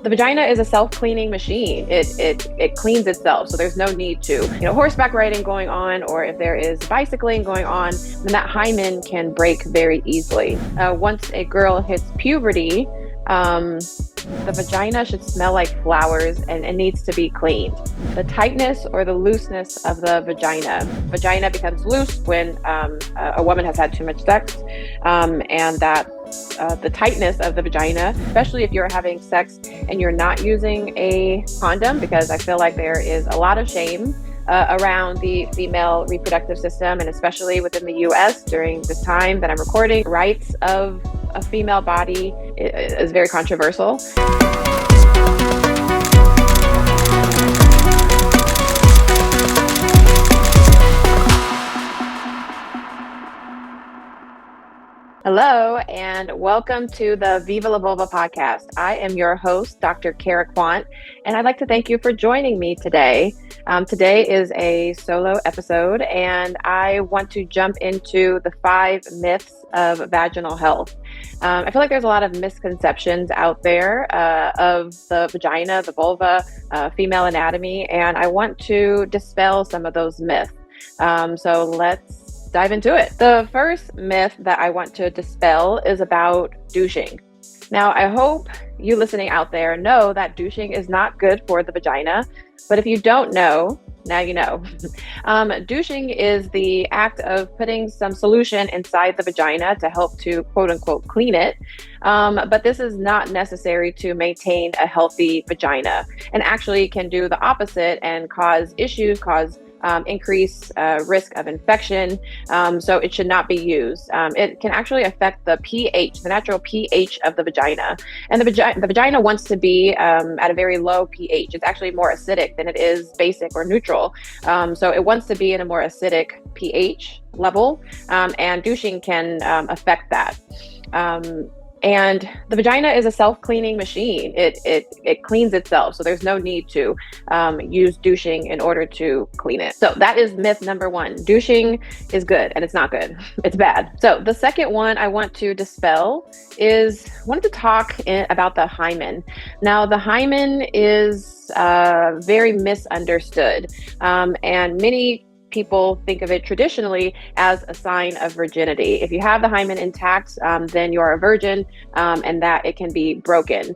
The vagina is a self-cleaning machine. It cleans itself, so there's no need to, horseback riding going on, or if there is bicycling going on, then that hymen can break very easily. Once a girl hits puberty, the vagina should smell like flowers and it needs to be cleaned. The tightness or the looseness of the vagina becomes loose when a woman has had too much sex, and that the tightness of the vagina, especially if you're having sex and you're not using a condom, because I feel like there is a lot of shame around the female reproductive system, and especially within the US during this time that I'm recording. Rights of a female body is very controversial. Hello, and welcome to the Viva La Vulva podcast. I am your host, Dr. Cara, and I'd like to thank you for joining me today. Today is a solo episode, and I want to jump into the 5 myths of vaginal health. I feel like there's a lot of misconceptions out there of the vagina, the vulva, female anatomy, and I want to dispel some of those myths. So let's dive into it. The first myth that I want to dispel is about douching. Now, I hope you listening out there know that douching is not good for the vagina, but if you don't know, now you know. Douching is the act of putting some solution inside the vagina to help to quote unquote clean it. But this is not necessary to maintain a healthy vagina, and actually can do the opposite and cause issues, increase risk of infection. So it should not be used. It can actually affect the pH, the natural pH of the vagina. And the vagina wants to be at a very low pH. It's actually more acidic than it is basic or neutral. So it wants to be in a more acidic pH level, and douching can affect that. And the vagina is a self-cleaning machine. It cleans itself, so there's no need to use douching in order to clean it. So that is myth number 1. Douching is good, and it's not good. It's bad. So the second one I want to dispel is, I wanted to talk about the hymen. Now, the hymen is very misunderstood, and many people think of it traditionally as a sign of virginity. If you have the hymen intact, then you're a virgin, and that it can be broken.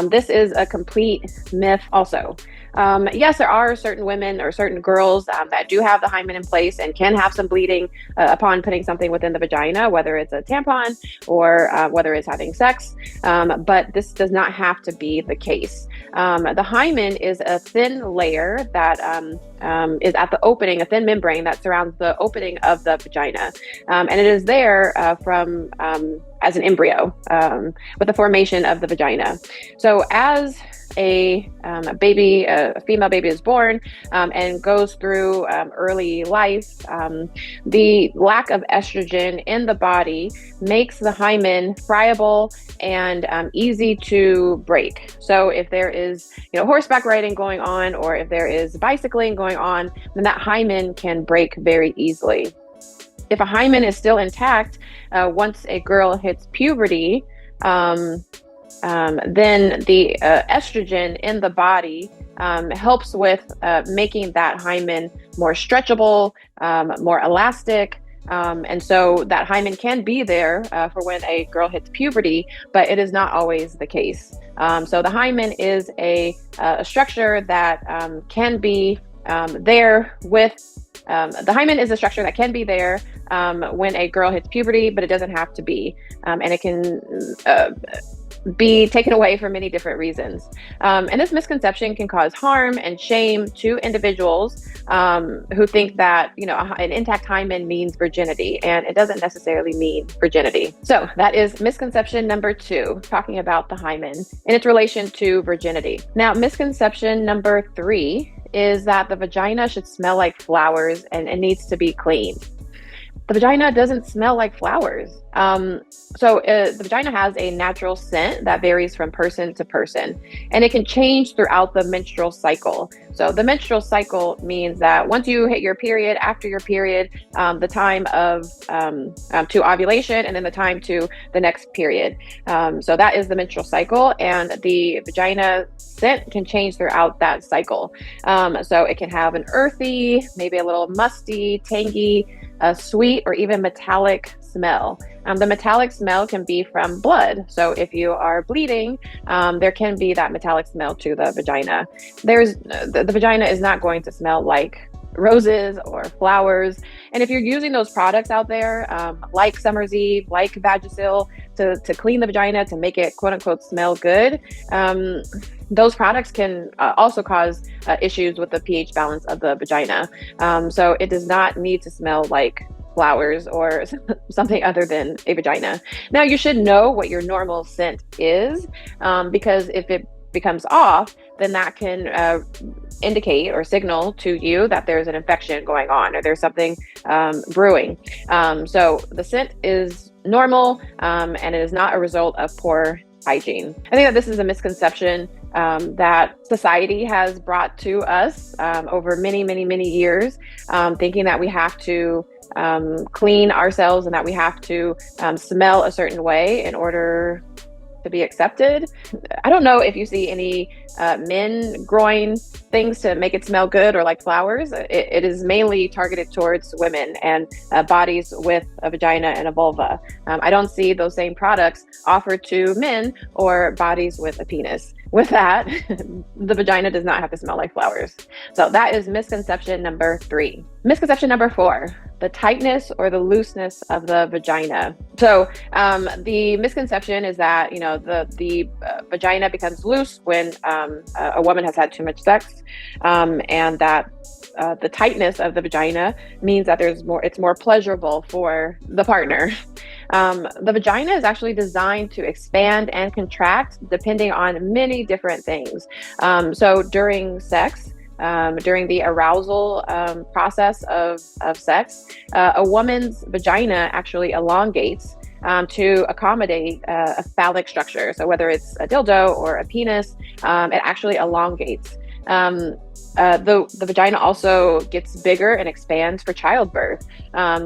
This is a complete myth also. Yes, there are certain women or certain girls that do have the hymen in place and can have some bleeding upon putting something within the vagina, whether it's a tampon or whether it's having sex, but this does not have to be the case. The hymen is a thin layer that is at the opening, a thin membrane that surrounds the opening of the vagina. And it is there from as an embryo with the formation of the vagina. So as a baby, a female baby is born and goes through early life, the lack of estrogen in the body makes the hymen friable and easy to break. So if there is horseback riding going on, or if there is bicycling going on, then that hymen can break very easily. If a hymen is still intact, once a girl hits puberty, then the estrogen in the body helps with making that hymen more stretchable, more elastic. And so that hymen can be there for when a girl hits puberty, but it is not always the case. So the hymen is a structure that can be there with the hymen is a structure that can be there when a girl hits puberty, but it doesn't have to be, and it can be taken away for many different reasons. And this misconception can cause harm and shame to individuals who think that an intact hymen means virginity, and it doesn't necessarily mean virginity. So that is misconception number 2, talking about the hymen in its relation to virginity. Now, misconception number 3 is that the vagina should smell like flowers and it needs to be cleaned. The vagina doesn't smell like flowers. The vagina has a natural scent that varies from person to person, and it can change throughout the menstrual cycle. So the menstrual cycle means that once you hit your period, after your period, the time of to ovulation, and then the time to the next period. So that is the menstrual cycle, and the vagina scent can change throughout that cycle. So it can have an earthy, maybe a little musty, tangy, a sweet, or even metallic smell. The metallic smell can be from blood. So if you are bleeding, there can be that metallic smell to the vagina. The vagina is not going to smell like roses or flowers. And if you're using those products out there, like Summer's Eve, like Vagisil, to clean the vagina, to make it quote unquote smell good, those products can also cause issues with the pH balance of the vagina. So it does not need to smell like flowers or something other than a vagina. Now, you should know what your normal scent is, because if it becomes off, then that can indicate or signal to you that there's an infection going on, or there's something brewing. So the scent is normal, and it is not a result of poor hygiene. I think that this is a misconception that society has brought to us over many, many, many years, thinking that we have to clean ourselves and that we have to smell a certain way in order to be accepted. I don't know if you see any men growing things to make it smell good or like flowers. It is mainly targeted towards women and bodies with a vagina and a vulva. I don't see those same products offered to men or bodies with a penis. With that, the vagina does not have to smell like flowers. So that is misconception number 3. Misconception number 4, the tightness or the looseness of the vagina. So the misconception is that, the vagina becomes loose when a woman has had too much sex, and that the tightness of the vagina means that it's more pleasurable for the partner. The vagina is actually designed to expand and contract depending on many different things. So during sex, during the arousal process of sex, a woman's vagina actually elongates to accommodate a phallic structure. So whether it's a dildo or a penis, it actually elongates. The vagina also gets bigger and expands for childbirth.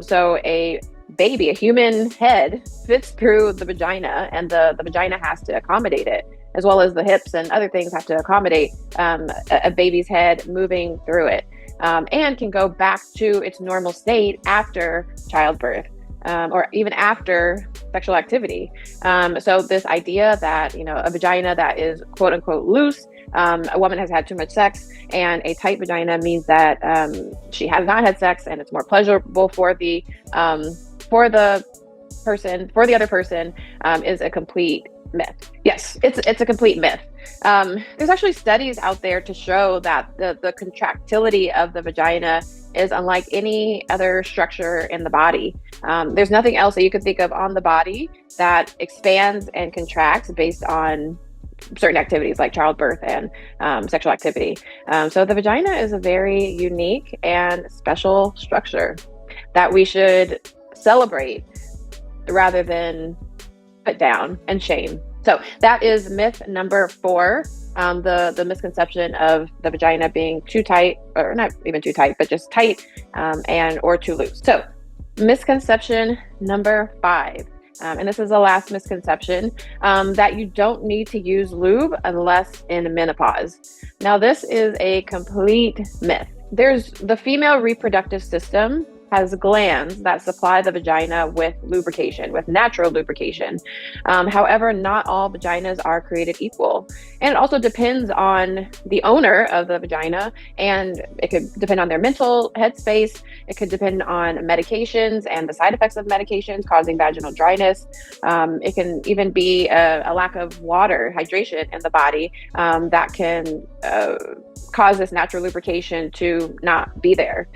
So a human head fits through the vagina, and the vagina has to accommodate it, as well as the hips and other things have to accommodate a baby's head moving through it, and can go back to its normal state after childbirth. Or even after sexual activity. So this idea that, a vagina that is quote unquote loose, a woman has had too much sex, and a tight vagina means that she has not had sex and it's more pleasurable for the other person, is a complete myth. Yes, it's a complete myth. There's actually studies out there to show that the contractility of the vagina is unlike any other structure in the body. There's nothing else that you could think of on the body that expands and contracts based on certain activities like childbirth and sexual activity. So the vagina is a very unique and special structure that we should celebrate rather than put down and shame. So that is myth number 4, the misconception of the vagina being too tight, or not even too tight, but just tight, or too loose. So misconception number 5, and this is the last misconception, that you don't need to use lube unless in menopause. Now, this is a complete myth. There's the female reproductive system has glands that supply the vagina with lubrication, with natural lubrication. However, not all vaginas are created equal. And it also depends on the owner of the vagina, and it could depend on their mental headspace. It could depend on medications and the side effects of medications causing vaginal dryness. It can even be a lack of water, hydration in the body, that can cause this natural lubrication to not be there.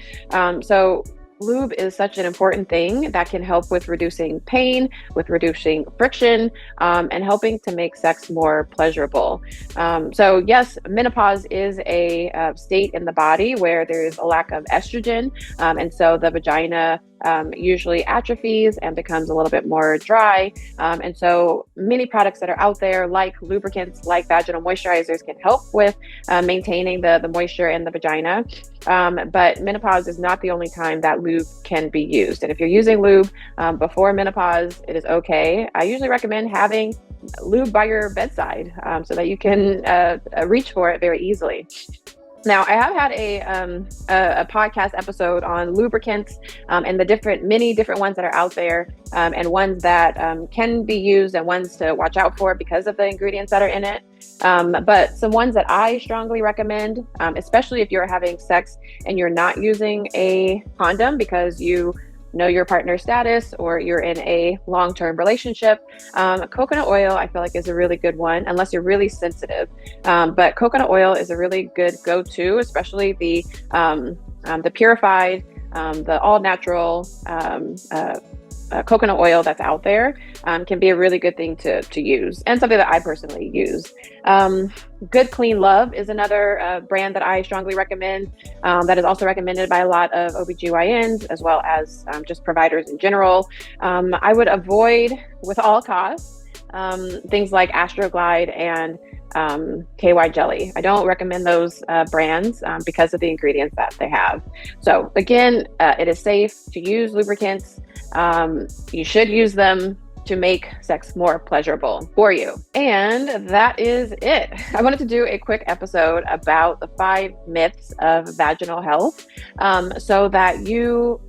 So lube is such an important thing that can help with reducing pain, with reducing friction, and helping to make sex more pleasurable. So yes, menopause is a state in the body where there is a lack of estrogen, and so the vagina usually atrophies and becomes a little bit more dry. And so many products that are out there, like lubricants, like vaginal moisturizers, can help with maintaining the moisture in the vagina. But menopause is not the only time that lube can be used. And if you're using lube before menopause, it is okay. I usually recommend having lube by your bedside so that you can reach for it very easily. Now, I have had a podcast episode on lubricants and the many different ones that are out there, and ones that can be used and ones to watch out for because of the ingredients that are in it. But some ones that I strongly recommend, especially if you're having sex and you're not using a condom because you know your partner's status or you're in a long-term relationship. Coconut oil, I feel like, is a really good one, unless you're really sensitive. But coconut oil is a really good go-to, especially the purified, the all-natural coconut oil that's out there can be a really good thing to use, and something that I personally use. Good Clean Love is another brand that I strongly recommend, that is also recommended by a lot of OBGYNs as well as just providers in general. I would avoid, with all costs, things like Astroglide and KY Jelly. I don't recommend those brands because of the ingredients that they have. So again, it is safe to use lubricants. You should use them to make sex more pleasurable for you. And that is it. I wanted to do a quick episode about the 5 myths of vaginal health, so that you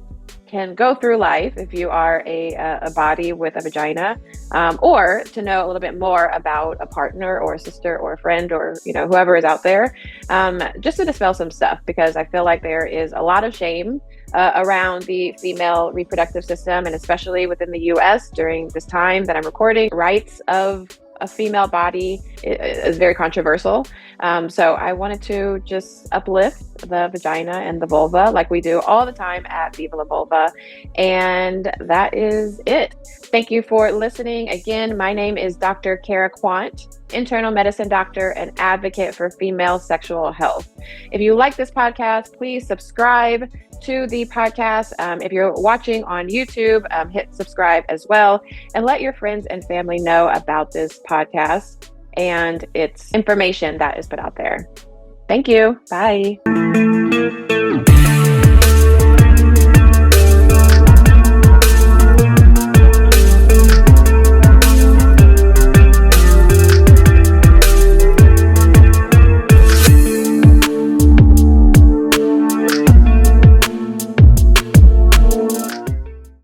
can go through life, if you are a body with a vagina, or to know a little bit more about a partner or a sister or a friend or whoever is out there, just to dispel some stuff, because I feel like there is a lot of shame around the female reproductive system, and especially within the US during this time that I'm recording. Rights of a female body is very controversial. So I wanted to just uplift the vagina and the vulva like we do all the time at Viva La Vulva. And that is it. Thank you for listening. Again, my name is Dr. Cara Quant, internal medicine doctor and advocate for female sexual health. If you like this podcast, please subscribe to the podcast. If you're watching on YouTube, hit subscribe as well, and let your friends and family know about this podcast and its information that is put out there. Thank you. Bye.